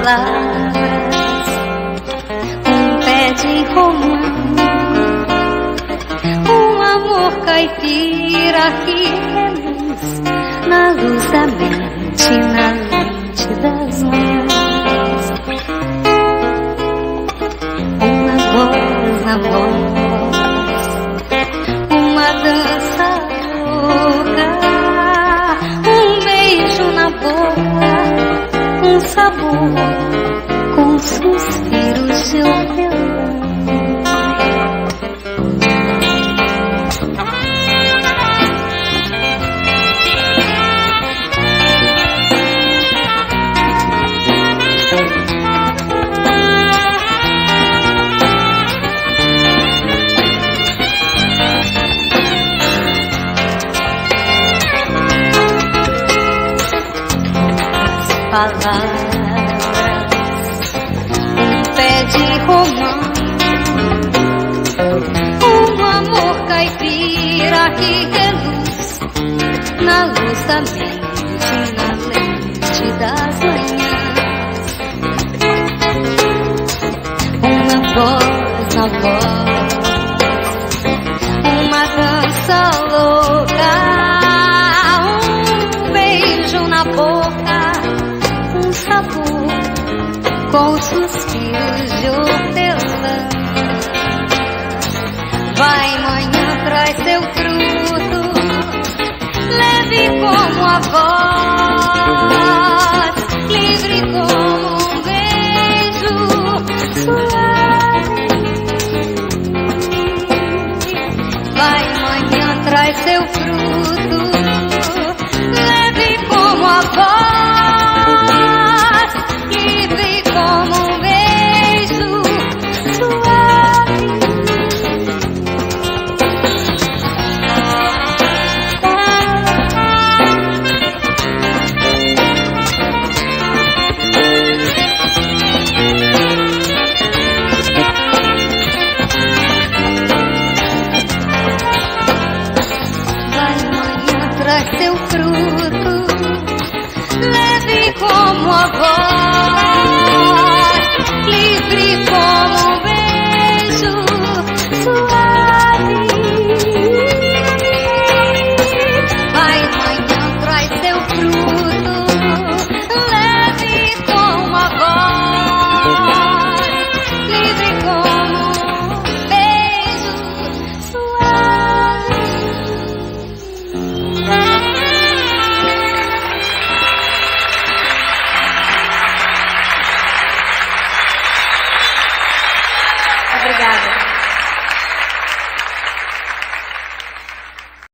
palavras, um pé de romã, um amor caipira que reluz na luz da mente, na lente das manhãs. Uma voz na voz, uma dança louca, um beijo na boca, um sabor com suspiros de hortelã. Palavras, um pé de romã, um amor caipira que reluz na luz da mente, na lente das manhãs. Uma voz na voz, uma dança louca, um beijo na boca, sabor com suspiros de hortelã. Vai, manhã, traz seu fruto, leve como a voz, livre como um beijo suave. Vai, manhã, traz seu fruto, leve como a voz, seu fruto, leve como a voz.